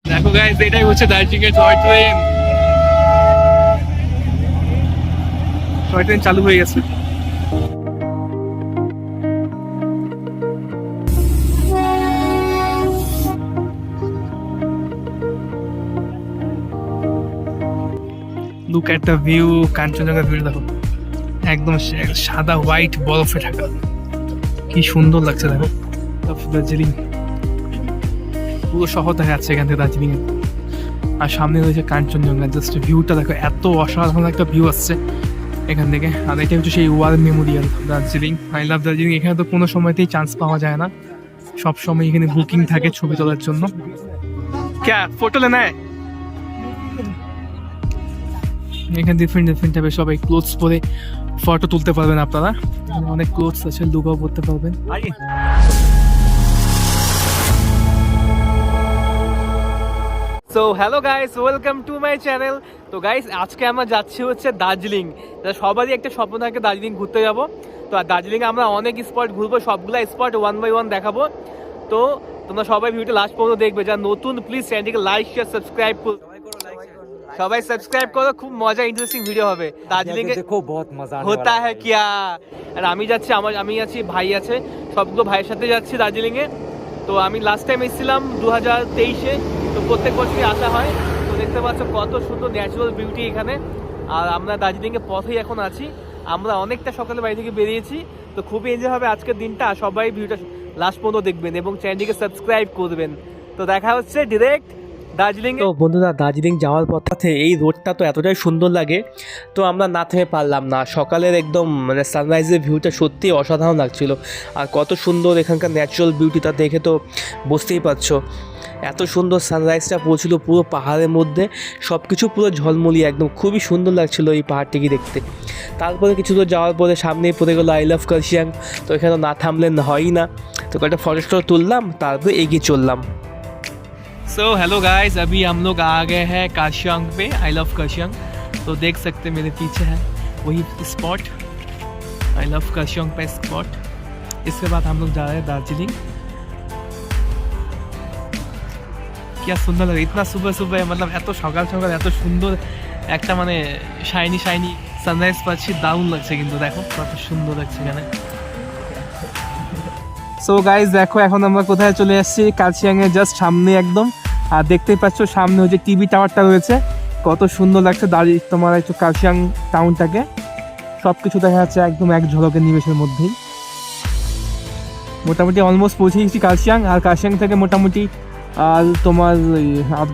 দেখো গাইস, এটাই হচ্ছে দার্জিলিং এর টয় ট্রেন। টয় ট্রেন চালু হয়ে গেছে। Look at the view, Kanchenjunga view দেখো, একদম সাদা হোয়াইট বরফে ঢাকা, কি সুন্দর লাগছে দেখো। দার্জিলিং পুরো শহর দেখা যাচ্ছে এখান থেকে দার্জিলিং এ। আর সামনে রয়েছে কাঞ্চনজঙ্ঘা, জাস্ট ভিউটা দেখো, এত অসাধারণ একটা ভিউ আসছে এখান থেকে। আর এটা হচ্ছে সেই war memorial Darjeeling. I love Darjeeling. এখানে তো কোনো সময়তেই চান্স পাওয়া যায় না, সব সময় এখানে বুকিং থাকে ছবি তোলার জন্য। ক্যা ফটো লেনা হ্যায়? এখানে ডিফারেন্ট ডিফারেন্ট টাইপের সবাই ক্লোথস পরে ফটো তুলতে পারবেন আপনারা। অনেক ক্লোথস আছে, লুকাও পরতে পারবেন। So hello guys, welcome to my channel. তো গাইস, আজকে আমরা যাচ্ছি হচ্ছে দার্জিলিং। সবারই একটা স্বপ্ন থাকে দার্জিলিং ঘুরতে যাব। তো দার্জিলিংয়ে আমরা অনেক স্পট ঘুরবো, সবগুলো স্পট 1 বাই 1 দেখাবো। তো তোমরা সবাই ভিডিওটা লাস্ট পর্যন্ত দেখবে। যারা নতুন প্লিজ চ্যানেলটিকে লাইক শেয়ার সাবস্ক্রাইব করো, সবাই সাবস্ক্রাইব করো। খুব মজা ইন্টারেস্টিং ভিডিও হবে। দার্জিলিং এ দেখো বহুত মজা হতা হ্যায় কিয়া। আর আমি যাচ্ছি, আমি আছি, ভাই আছে, সবগুলো ভাইয়ের সাথে যাচ্ছি দার্জিলিং এ। তো আমি লাস্ট টাইম এসেছিলাম 2023-এ। তো প্রত্যেক বছরই আসা হয়। তো দেখতে পাচ্ছ কত সুন্দর ন্যাচারাল বিউটি এখানে। আর আমরা দার্জিলিংয়ের পথেই এখন আছি। আমরা অনেকটা সকালে বাড়ি থেকে বেরিয়েছি। তো খুবই এনজয় হবে আজকের দিনটা। সবাই ভিডিওটা লাস্ট পর্যন্ত দেখবেন এবং চ্যানেলটিকে সাবস্ক্রাইব করবেন। তো দেখা হচ্ছে ডিরেক্ট দার্জিলিং। তো বন্ধুরা, দার্জিলিং যাওয়ার পথে এই রোডটা তো এতটাই সুন্দর লাগে, তো আমরা না থেমে পারলাম না। সকালের একদম মানে সানরাইজের ভিউটা সত্যিই অসাধারণ লাগছিল। আর কত সুন্দর এখানকার ন্যাচারাল বিউটিটা দেখে তো বুঝতেই পারছো। এত সুন্দর সানরাইজটা পড়ছিল পুরো পাহাড়ের মধ্যে, সব কিছু পুরো ঝলমলিয়ে, একদম খুবই সুন্দর লাগছিল এই পাহাড়টিকে দেখতে। তারপরে কিছু দূর যাওয়ার পরে সামনেই পড়ে গেলো আই লাভ কার্শিয়াং। তো এখানে না থামলে হয়ই না, তো কয়েকটা ফটো তুললাম, তারপরে এগিয়ে চললাম। सो हेलो गाइस, अभी हम लोग आ गए हैं काशियांग पे, आई लव काशियांग। तो देख सकते मेरे पीछे है वही स्पॉट, आई लव काशियांग पे स्पॉट। इसके बाद हम लोग जा रहे हैं दार्जिलिंग। क्या सुंदर लगे, इतना सुबह सुबह, मतलब এত সকাল সকাল এত সুন্দর একটা মানে শাইনি শাইনি সানরাইজ পাচ্ছি, দারুণ লাগছে কিন্তু। দেখো কত সুন্দর লাগছে এখানে। সো গাইজ দেখো, এখন আমরা কোথায় চলে আসছি, কার্শিয়াংয়ের জাস্ট সামনে একদম। আর দেখতেই পাচ্ছ সামনে ওই যে টিভি টাওয়ারটা রয়েছে, কত সুন্দর লাগছে দাঁড়িয়ে তোমার একটু কার্শিয়াং টাউনটাকে। সব কিছু দেখা যাচ্ছে একদম এক ঝলকের নিমেষের মধ্যেই। মোটামুটি অলমোস্ট পৌঁছে গেছি কার্শিয়াং। আর কার্শিয়াং থেকে মোটামুটি আর তোমার আধ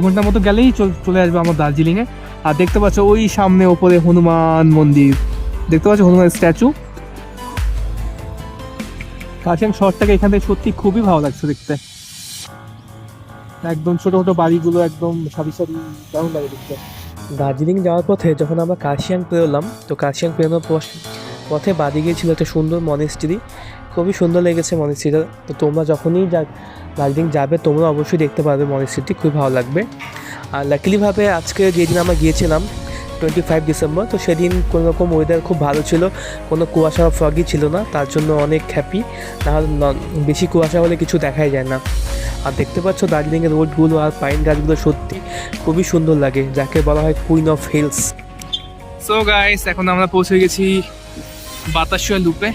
ঘন্টার মতো গেলেই চলে আসবে আমার দার্জিলিংয়ে। আর দেখতে পাচ্ছ ওই সামনে ওপরে হনুমান মন্দির, দেখতে পাচ্ছ হনুমান স্ট্যাচু। কার্শিয়াং শহরটাকে এখান থেকে সত্যি খুবই ভালো লাগছে দেখতে। একদম ছোট ছোট বাড়িগুলো একদম সারি সারি, দারুণ লাগে দেখতে। দার্জিলিং যাওয়ার পথে যখন আমরা কার্শিয়াং পেরোলাম, তো কার্শিয়াং পেরোনোর পথে বাদিকে ছিল একটা সুন্দর মনেস্ট্রি, খুবই সুন্দর লেগেছে মনেস্ট্রিটা। তো তোমরা যখনই দার্জিলিং যাবে তোমরা অবশ্যই দেখতে পারবে মনেস্ট্রিটি, খুবই ভালো লাগবে। আর লাকিলিভাবে আজকে যেদিন আমরা গিয়েছিলাম 25 ডিসেম্বর, তো সেদিন কোনো রকম ওয়েদার খুব ভালো ছিল, কোনো কুয়াশা ফগই ছিল না, তার জন্য অনেক হ্যাপি। নাহলে বেশি কুয়াশা হলে কিছু দেখাই যায় না। আর দেখতে পাচ্ছ দার্জিলিংয়ের রোডগুলো আর পাইন গাছগুলো সত্যি খুবই সুন্দর লাগে, যাকে বলা হয় queen of hills. So guys, এখন আমরা পৌঁছে গেছি বাতাসিয়া লুপে।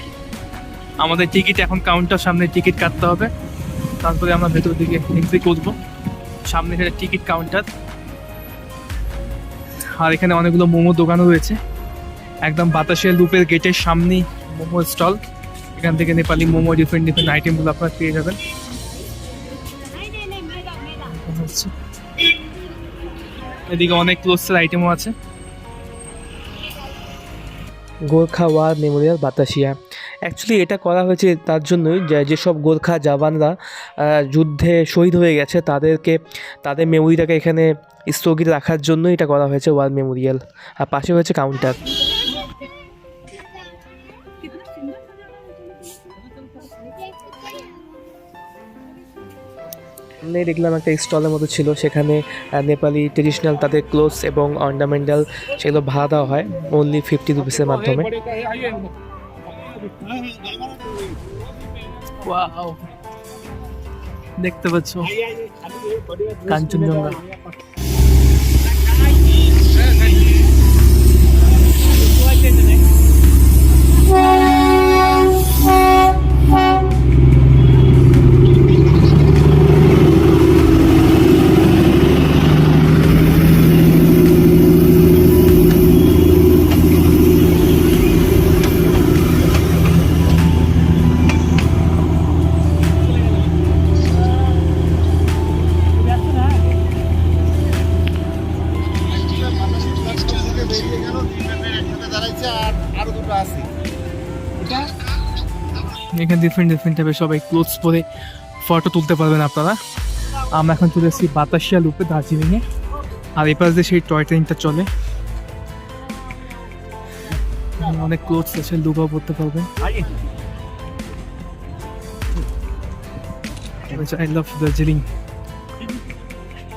আমাদের টিকিট এখন কাউন্টার সামনে টিকিট কাটতে হবে, তারপরে আমরা ভেতর দিকে এন্ট্রি করবো। সামনে সেটা টিকিট কাউন্টার। আর এখানে অনেকগুলো মোমো দোকানও রয়েছে, একদম বাতাসিয়া লুপের গেটের সামনেই মোমো স্টল। এখান থেকে নেপালি মোমো ডিফারেন্ট ডিফারেন্ট আইটেমগুলো আপনারা পেয়ে যাবেন। এদিকে অনেক ক্লোথসের আইটেমও আছে। Gorkha war memorial Batasia. Actually এটা করা হয়েছে তার জন্যই যেসব গোর্খা জওয়ানরা যুদ্ধে শহীদ হয়ে গেছে তাদের মেমোরিটাকে এখানে স্থগিত রাখার জন্য এটা করা হয়েছে ওয়ার মেমোরিয়াল। আর পাশে হয়েছে কাউন্টার। দেখলাম একটা স্টলের মতো ছিল, সেখানে নেপালি ট্রেডিশনাল তাদের ক্লোথস এবং অর্নামেন্টাল সেগুলো ভাড়া দেওয়া হয় অনলি 50 রুপিসের মাধ্যমে। দেখতে পাচ্ছ কাঞ্চনজঙ্ঘা। এখানে ডিফারেন্ট টাইপের সবাই ক্লোথস পরে ফটো তুলতে পারবেন আপনারা। আমরা এখন চলে এসেছি বাতাসিয়া লুপে দার্জিলিংয়ে, আর এই পাশ দিয়ে সেই টয় ট্রেনটা চলে। অনেক ক্লোথস আছে, লুপও পরতে পারবেন। I love Darjeeling.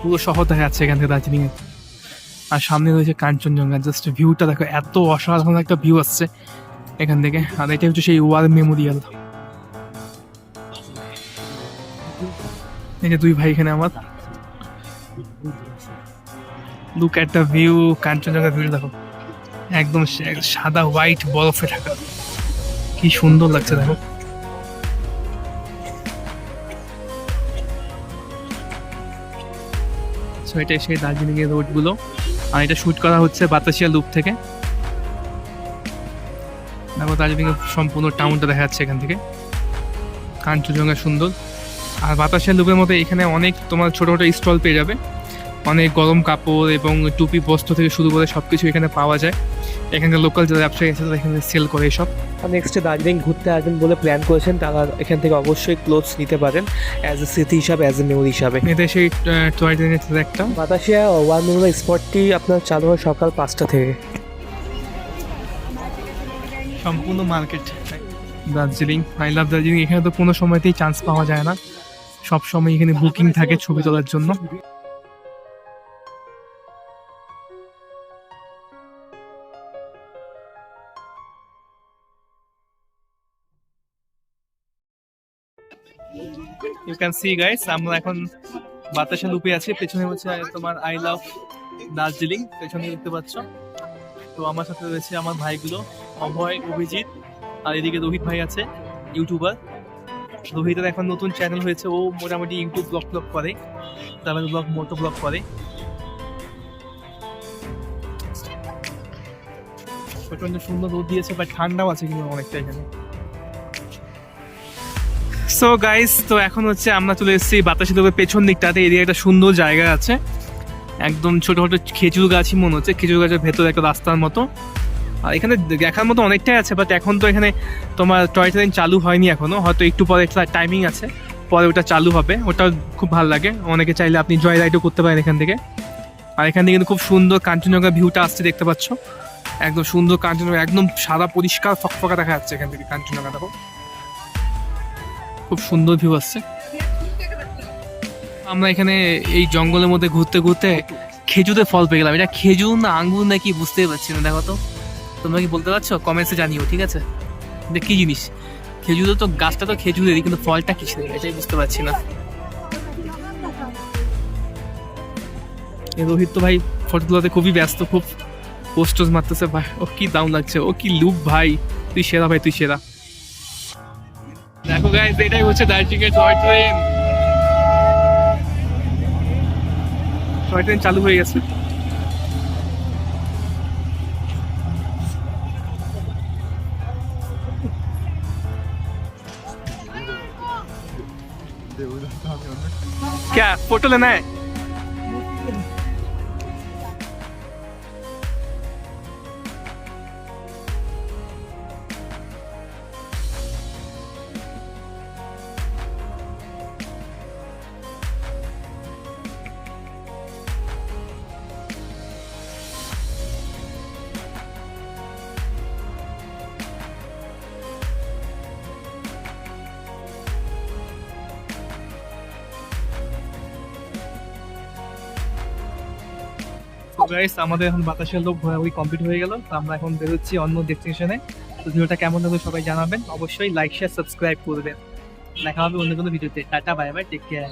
পুরো শহর দেখা যাচ্ছে এখান থেকে দার্জিলিংয়ে, আর সামনে রয়েছে কাঞ্চনজঙ্ঘা। জাস্ট ভিউটা দেখো, এত অসাধারণ একটা ভিউ আসছে এখান থেকে। আর এটা হচ্ছে সেই ওয়ার মেমোরিয়াল। এই যে দুই ভাই এখানে আমার, look at the view. Kanchenjunga view দেখো, একদম সাদা হোয়াইট বরফে ঢাকা, কি সুন্দর লাগছে দেখো। সো এটাই সেই দার্জিলিং এর রোড গুলো, আর এটা শুট করা হচ্ছে বাতাসিয়া লুপ থেকে। দেখো দার্জিলিং এর সম্পূর্ণ টাউনটা দেখা যাচ্ছে এখান থেকে, কাঞ্চনজঙ্ঘা সুন্দর। আর বাতাসিয়া লুপের মধ্যে এখানে অনেক তোমার ছোটো ছোটো স্টল পেয়ে যাবে, অনেক গরম কাপড় এবং টুপি বস্ত্র থেকে শুরু করে সব কিছু এখানে পাওয়া যায়। এখানকার লোকাল যারা ব্যবসায়ী আছে তারা এখানে সেল করে এসব। আর নেক্সটে দার্জিলিং ঘুরতে আসবেন বলে প্ল্যান করেছেন, তারা এখান থেকে অবশ্যই ক্লোথস নিতে পারেন অ্যাজ এ স্মৃতি হিসাবে, অ্যাজ এ মেমোরি হিসাবে। এটা সেই টয় ট্রেনের একটা বাতাসিয়া ওয়ার মেমোরিয়াল স্পটটি আপনার চালু হয় সকাল 5টা থেকে। সম্পূর্ণ market Darjeeling. I love Darjeeling. এখানে তো কোনো সময়তেই চান্স পাওয়া যায় না, সব সময় এখানে বুকিং থাকে ছবি তোলার জন্য। ইউ ক্যান সি গাইস, আমরা এখন বাতাসিয়া লুপে আছি। পেছনে হচ্ছে তোমার আই লাভ দার্জিলিং, পেছনে দেখতে পাচ্ছ। তো আমার সাথে রয়েছে আমার ভাইগুলো, অভয়, অভিজিৎ, আর এদিকে রোহিত ভাই আছে, ইউটিউবার। রোহিতের এখন নতুন চ্যানেল হয়েছে, ও মোটামুটি ইউটিউব ব্লগ করে, ট্রাভেল ব্লগ, মোটো ব্লগ করে। প্রচন্ড সুন্দর রোদ দিয়েছে, বাট ঠান্ডাও আছে কিন্তু অনেকটা এখানে। সো গাইস, তো এখন হচ্ছে আমরা চলে এসেছি বাতাসিয়া লুপের পেছন দিকটাতে। এদিকে একটা সুন্দর জায়গা আছে, একদম ছোট ছোট খেজুর গাছই মনে হচ্ছে, খেজুর গাছের ভেতরে একটা রাস্তার মতো। আর এখানে দেখার মতো অনেকটাই আছে, বাট এখন তো এখানে তোমার টয় ট্রেন চালু হয়নি এখনো, হয়তো একটু পরে একটা টাইমিং আছে, পরে ওটা চালু হবে। ওটা খুব ভালো লাগে, অনেকে চাইলে আপনি জয় রাইডও করতে পারেন এখান থেকে। আর এখান থেকে কিন্তু খুব সুন্দর কাঞ্চনজঙ্ঘা ভিউটা আসছে, দেখতে পাচ্ছ, একদম সুন্দর কাঞ্চনজঙ্ঘা, একদম সাদা পরিষ্কার ফকফকা দেখা যাচ্ছে এখান থেকে কাঞ্চনজঙ্ঘা। দেখো খুব সুন্দর ভিউ আসছে। আমরা এখানে এই জঙ্গলের মধ্যে ঘুরতে ঘুরতে খেজুরের ফল পেয়ে গেলাম। এটা খেজুর না আঙ্গুর নাকি বুঝতেই পারছি না, দেখো তো তোমরা কি বলতে পারছো, কমেন্টসে জানিও, ঠিক আছে? এটা কি জিনিস? খেজুর তো গাছটা তো খেজুরেরই, কিন্তু ফলটা কিসের এটাই বুঝতে পারছি না। রোহিত তো ভাই ফটো তোলাতে খুবই ব্যস্ত, খুব পোস্টোজ মারতেছে ভাই। ও কি দারুণ লাগছে, ও কি লুক ভাই, তুই সেরা ভাই, তুই সেরা। দেখো গাইস, এটাই হচ্ছে দার্জিলিং এর টয় ট্রেন। টয় ট্রেন চালু হয়ে গেছে। क्या फोटो लेना है? গাইস, আমাদের এখন বাতাসিয়া লুপ ঘোরাঘুরি কমপ্লিট হয়ে গেল। তো আমরা এখন বেরোচ্ছি অন্য ডেস্টিনেশনে। তো ভিডিওটা কেমন লাগলো সবাই জানাবেন, অবশ্যই লাইক, শেয়ার, সাবস্ক্রাইব করবেন। দেখা হবে অন্য কোনো ভিডিওতে। Ta ta, bye bye, take care.